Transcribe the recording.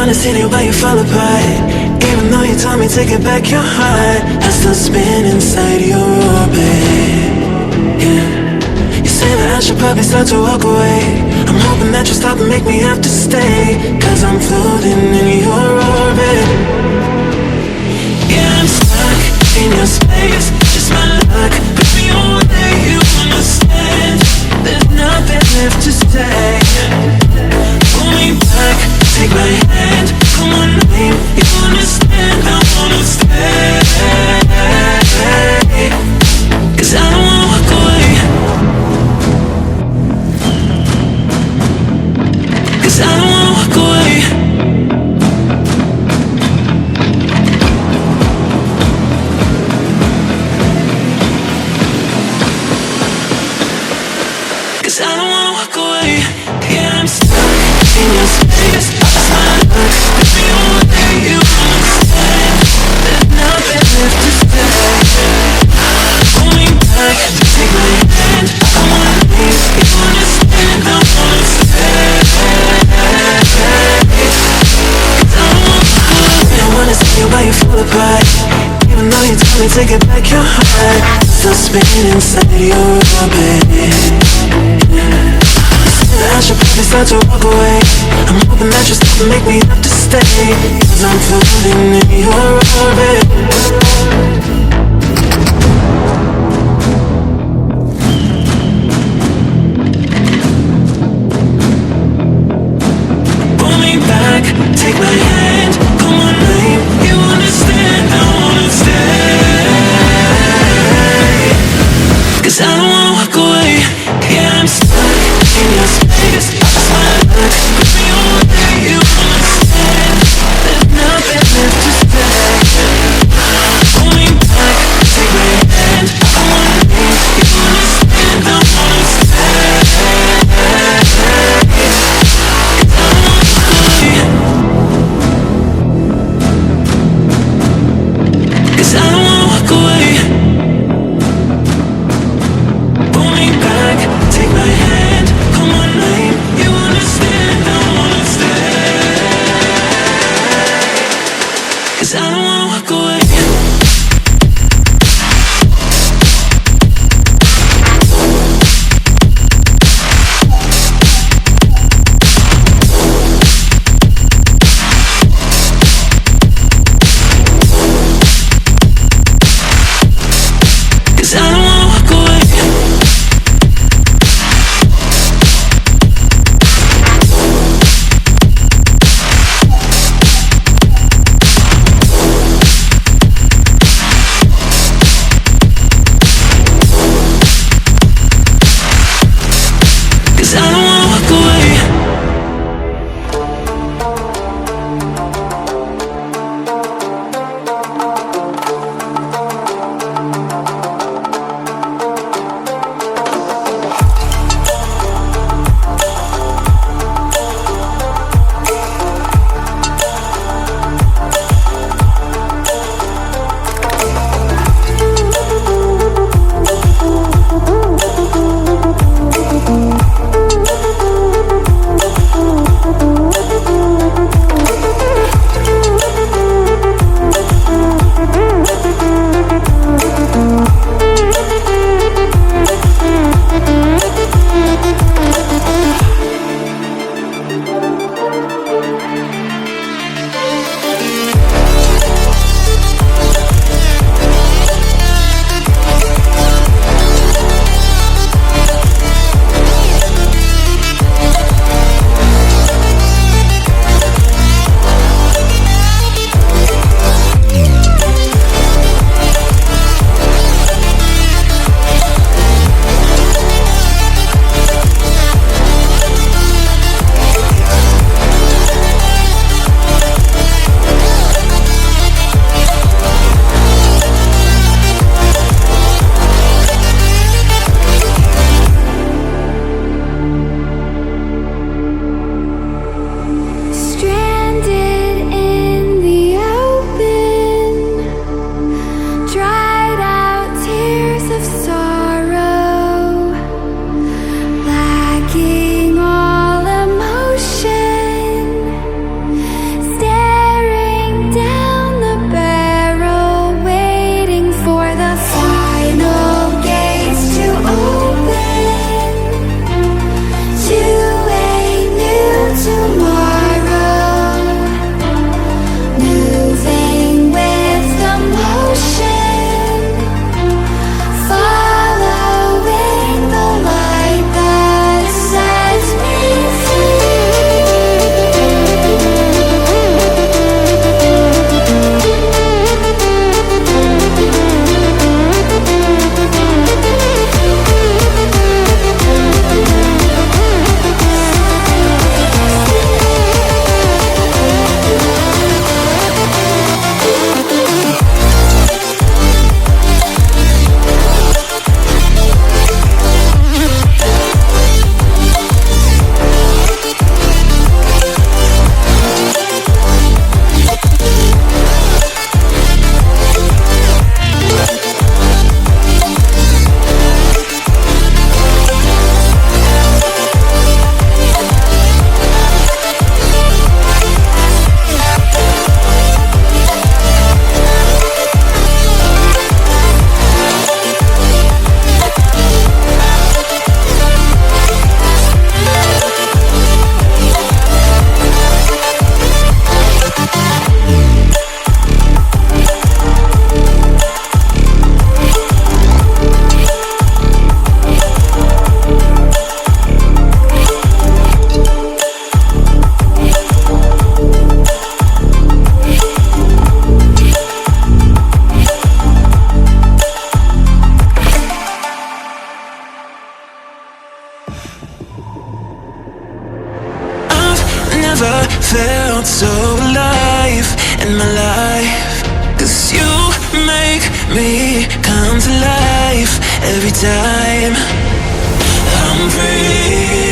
wanna see you, but you fall apart. Even though you told me to get back your heart, I still spin inside your orbit. Yeah. You say that I should probably start to walk away. I'm hoping that you'll stop and make me have to stay, 'cause I'm floating in your orbit. Yeah, I'm stuck in your space, just my luck. Put me away, you understand. There's nothing left to say. Pull me back, take my hand, call my name, you understand. I wanna stay, 'cause I don't wanna walk away, 'cause I don't wanna walk away. I don't wanna walk away. Yeah, I'm stuck in your space. Just my luck. Put me away, you understand. There's nothing left to say. Pull me back, take my hand. I wanna leave, you understand. I wanna stay, 'cause I don't wanna walk away. I wanna see you, but you fall apart. Even though you told me to get back your heart, still spinning inside your orbit. I should probably start to walk away. I'm hoping that you'll stop and make me have to stay, 'cause I'm floating in your orbit. Pull me back, take my hand, call my name, you understand. I wanna stay, 'cause I don't wanna walk away. Yeah, I'm stuck in your space. Just my luck. Put me away, you understand. There's nothing left to say. Pull me never felt so alive in my life. 'Cause you make me come to life every time I'm free.